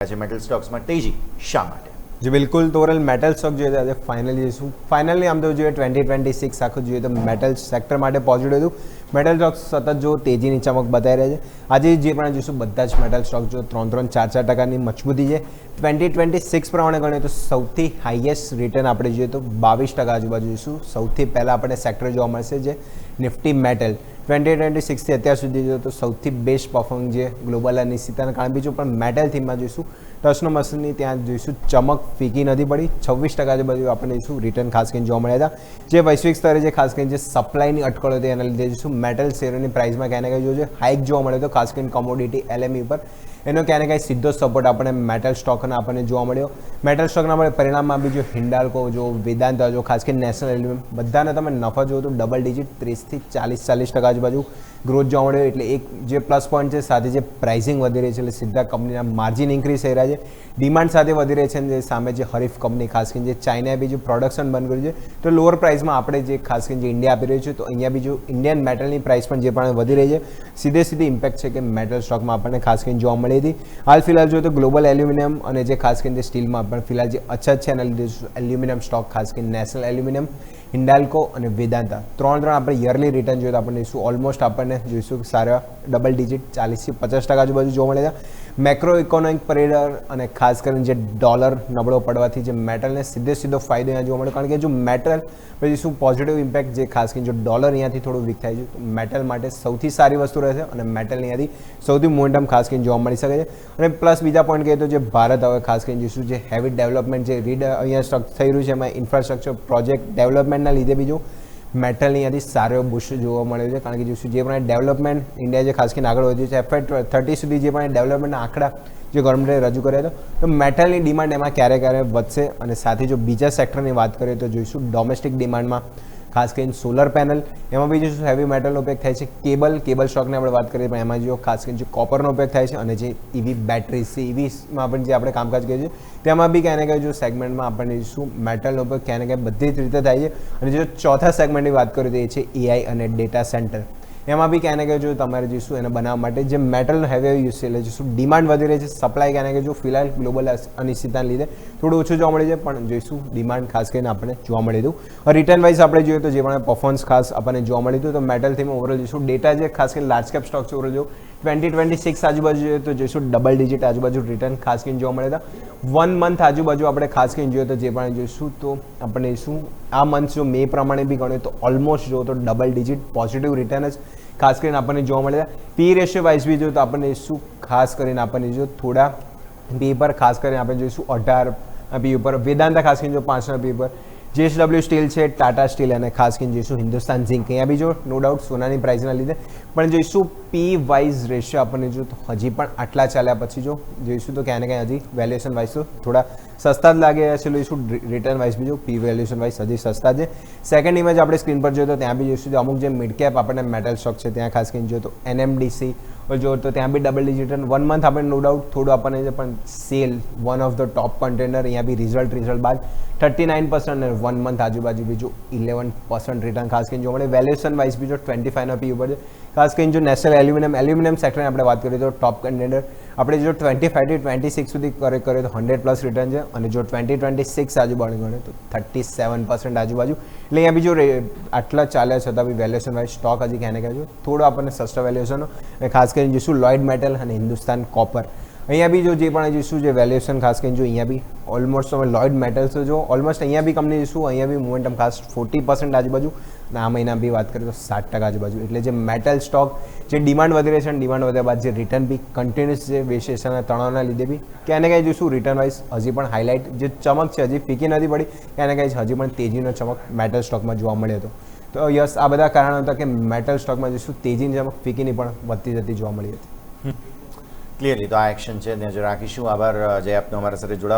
આજે મેટલ સ્ટોક્સમાં તેજી શા માટે? जी बिल्कुल तोरल मेटल स्टॉक जो है फाइनली फाइनली आम तो जो 2026 आखું જોઈએ તો મેટલ સેક્ટર માટે પોઝિટિવ હતું. મેટલ સ્ટોક સતત જો તેજીની ચમક બતાવી રહ્યા છે. આજે જે પણ જોઈશું બધા જ મેટલ સ્ટોક જો 3-4% મજબૂતી છે. 2026 પ્રમાણે ગણીએ તો સૌથી હાઈએસ્ટ રિટર્ન આપણે જોઈએ તો 22% આજુબાજુ જોઈશું. સૌથી પહેલાં આપણે સેક્ટર જોવા મળશે જે નિફ્ટી મેટલ 2026થી અત્યાર સુધી જોઈએ તો સૌથી બેસ્ટ પરફોર્મિંગ જે ગ્લોબલ અનિશ્ચિતતાના કારણે બીજું પણ મેટલ થીમમાં જોઈશું ટચનો મશીનની ત્યાં જોઈશું ચમક ફીકી નથી પડી. 26% આજુબાજુ આપણે જોઈશું રિટર્ન ખાસ કરીને જોવા મળ્યા હતા. જે વૈશ્વિક સ્તરે જે ખાસ કરીને જે સપ્લાયની અટકળો હતી એના લીધે જોઈશું મેટલ શેરોની પ્રાઇસમાં ક્યાંને ક્યાં જોઈએ હાઇક જોવા મળ્યો હતો ખાસ કરીને કોમોડિટી LME ઉપર. એનો ક્યાંને ક્યાંય સીધો સપોર્ટ આપણને મેટલ સ્ટોકને આપણને જોવા મળ્યો. મેટલ સ્ટોકના આપણે પરિણામમાં બી જો હિન્ડાલ્કો જો વેદાંતા જો ખાસ કરીને નેશનલ એલ્યુમિનિયમ બધાને તમે નફા જોવો તો ડબલ ડિજિટ 30 થી 40% આજુબાજુ ગ્રોથ જોવા મળ્યો. એટલે એક જે પ્લસ પોઈન્ટ છે સાથે જે પ્રાઇસિંગ વધી રહી છે એટલે સીધા કંપનીના માર્જિન ઇન્ક્રીઝ થઈ રહ્યા છે. ડિમાન્ડ સાથે વધી રહી છે અને સામે જે હરીફ કંપની ખાસ કરીને જે ચાઇનાએ બીજું પ્રોડક્શન બંધ કર્યું છે તો લોઅર પ્રાઇસમાં આપણે જે ખાસ કરીને જે ઇન્ડિયા આપી રહ્યું છે તો અહીંયા બીજું ઇન્ડિયન મેટલની પ્રાઇસ પણ જે પણ વધી રહી છે સીધી ઇમ્પેક્ટ છે કે મેટલ સ્ટોકમાં આપણને ખાસ કરીને જોવા મળી હતી. હાલ ફિલહાલ જોઈએ તો ગ્લોબલ એલ્યુમિનિયમ અને જે ખાસ કરીને સ્ટીલમાં પણ ફિલહાલ જે અછત છે એના લીધે એલ્યુમિનિયમ સ્ટોક ખાસ કરીને નેશનલ એલ્યુમિનિયમ હિન્ડાલ્કો અને વેદાંતા ત્રણ આપણે યરલી રિટર્ન જોઈએ તો આપણને જોઈશું ઓલમોસ્ટ આપણને જોઈશું સારા ડબલ ડિજિટ 40 થી 50% આજુબાજુ જોવા મળે છે. મેક્રો ઇકોનોમિક પરિબળ અને ખાસ કરીને જે ડોલર નબળો પડવાથી જે મેટલને સીધો ફાયદો અહીંયા જોવા મળે કારણ કે જો મેટલ પછી શું પોઝિટિવ ઇમ્પેક્ટ જે ખાસ કરીને જો ડોલર અહીંયાથી થોડું વીક થાય છે તો મેટલ માટે સૌથી સારી વસ્તુ રહેશે અને મેટલ અહીંયાથી સૌથી મોમેન્ટમ ખાસ કરીને જોવા મળી શકે છે. અને પ્લસ બીજા પોઈન્ટ કહીએ તો જે ભારત હવે ખાસ કરીને જોઈશું જે હેવી ડેવલપમેન્ટ જે અહીંયા સ્ટક થઈ રહ્યું છે એમાં ઇન્ફ્રાસ્ટ્રક્ચર પ્રોજેક્ટ ડેવલપમેન્ટના લીધે બીજું મેટલની અહીંયાથી સારો બુસ્ટ જોવા મળ્યો છે કારણ કે જોઈશું જે પણ ડેવલપમેન્ટ ઇન્ડિયા જે ખાસ કરીને આગળ વધ્યું છે FY30 સુધી જે પણ ડેવલપમેન્ટના આંકડા જે ગવર્મેન્ટે રજૂ કર્યા હતો તો મેટલની ડિમાન્ડ એમાં ક્યારે વધશે. અને સાથે જો બીજા સેક્ટરની વાત કરીએ તો જોઈશું ડોમેસ્ટિક ડિમાન્ડમાં ખાસ કરીને સોલર પેનલ એમાં બી જો હેવી મેટલનો ઉપયોગ થાય છે. કેબલ સ્ટોકની આપણે વાત કરીએ પણ એમાં જો ખાસ કરીને જે કોપરનો ઉપયોગ થાય છે અને જે EV બેટરીઝ છે EVમાં પણ જે આપણે કામકાજ કરીએ છીએ તેમાં બી ક્યાંને ક્યાં જો સેગમેન્ટમાં આપણને શું મેટલનો ઉપયોગ ક્યાંને ક્યાં બધી જ રીતે થાય છે. અને જો ચોથા સેગમેન્ટની વાત કરીએ તો એ છે AI અને ડેટા સેન્ટર. એમાં બી ક્યાંને ક્યાં જો તમારે જોઈશું એને બનાવવા માટે જે મેટલનો હેવી યુઝ છે એટલે જોઈશું ડિમાન્ડ વધી રહી છે. સપ્લાય ક્યાંને ક્યાં જો ફિલહાલ ગ્લોબલ અનિશ્ચિતતાને લીધે થોડું ઓછું જોવા મળે છે પણ જોઈશું ડિમાન્ડ ખાસ કરીને આપણને જોવા મળ્યું હતું. રિટર્ન વાઇઝ આપણે જોઈએ તો જે પણ પરફોર્મન્સ ખાસ આપણને જોવા મળ્યું હતું તો મેટલ થીમ ઓવરઓલ જોઈશું ડેટા જે ખાસ કરીને લાર્જ કેપ સ્ટોક્સ ઓવરઓલ જો 2026 આજુબાજુ જોઈએ તો જોઈશું ડબલ ડિજિટ આજુબાજુ રિટર્ન ખાસ કરીને જોવા મળ્યા હતા. 1 મંથ આજુબાજુ આપણે ખાસ કરીને જોઈએ તો જે પણ જોઈશું તો આપણે જોઈશું આ મંથ જો મે પ્રમાણે બી ગણીએ તો ઓલમોસ્ટ જો તો ડબલ ડિજિટ પોઝિટિવ રિટર્ન જ ખાસ કરીને આપણને જોવા મળે છે. પી રેશિયો વાઇઝ બી જો તો આપણને શું ખાસ કરીને આપણને જો થોડા પી પર ખાસ કરીને આપણે જોઈશું 18 પી ઉપર વેદાંતા ખાસ કરીને જો 5 પી પર JSW સ્ટીલ છે ટાટા સ્ટીલ અને ખાસ કરીને જોઈશું હિન્દુસ્તાન ઝિંક અહીંયા બી જો નો ડાઉટ સોનાની પ્રાઇસના લીધે પણ જોઈશું પી વાઇઝ રેશિયો આપણને જો હજી પણ આટલા ચાલ્યા પછી જો જોઈશું તો ક્યાંને ક્યાં હજી વેલ્યુએશન વાઇઝ તો થોડા સસ્તા જ લાગે છે. જોઈશું રિટર્ન વાઇઝ બી જો પી વેલ્યુએશન વાઇઝ હજી સસ્તા છે. સેકન્ડ ઇમેજ આપણે સ્ક્રીન પર જોઈએ તો ત્યાં બી જોઈશું અમુક જે મિડ કેપ આપણને મેટલ સ્ટોક છે ત્યાં ખાસ કરીને જોઈએ તો NMDC જો તો ત્યાં બી ડબલ ડિજિટ 1 મંથ આપણે નો ડાઉટ થોડું આપણને છે પણ cell one of the top container અહીંયા બી રિઝલ્ટ બાદ 39% અને 1 મંથ આજુબાજુ બીજું 11% રિટર્ન ખાસ કરીને જોવા મળે. વેલ્યુએશન વાઇઝ બીજો 25 પી ઉપર છે. ખાસ કરીને જો નેશનલ એલ્યુમિનિયમ સેક્ટરની આપણે વાત કરીએ તો ટોપ કન્ટેનર આપણે જો 25 થી 26 સુધી કરીએ તો 100+ રિટર્ન છે અને જો 2026 આજુબાજુ ગણે તો 37% આજુબાજુ એટલે અહીંયા બીજો આટલા ચાલ્યા છતાં બી વેલ્યુએશન વાઇઝ સ્ટોક હજી ક્યાંને ક્યાં થોડો આપણને સસ્તા વેલ્યુએશન અને ખાસ કરીને જોઈશું લોઇડ મેટલ અને હિન્દુસ્તાન કોપર અહીંયા બી જો જે પણ જોઈશું જે વેલ્યુએશન ખાસ કરીને જો અહીંયા બી ઓલમોસ્ટ તમે લોઇડ મેટલ્સ જો ઓલમોસ્ટ અહીંયા બી કંપની જોઈશું અહીંયા બી મોમેન્ટમ ખાસ 40% આજુબાજુ અને આ મહિના બી વાત કરીએ તો 60% આજુબાજુ એટલે જે મેટલ સ્ટોક જે ડિમાન્ડ વધી રહી છે અને ડિમાન્ડ વધ્યા બાદ જે રિટર્ન બી કન્ટિન્યુઅસ જે વેશેશનના તણાવના લીધે બી ક્યાંને ક્યાંય જોઈશું રિટર્ન વાઇઝ હજી પણ હાઇલાઇટ જે ચમક છે હજી ફીકી નથી પડી ક્યાંને ક્યાંય હજી પણ તેજીનો ચમક મેટલ સ્ટોકમાં જોવા મળ્યો હતો. તો યસ આ બધા કારણો હતા કે મેટલ સ્ટોકમાં જોઈશું તેજીની ચમક ફીકીની પણ વધતી જતી જોવા મળી હતી. ક્લિયરલી તો આ એક્શન છે ત્યાં જ રાખીશું. આભાર જય આપનો અમારા સાથે જોડાવા.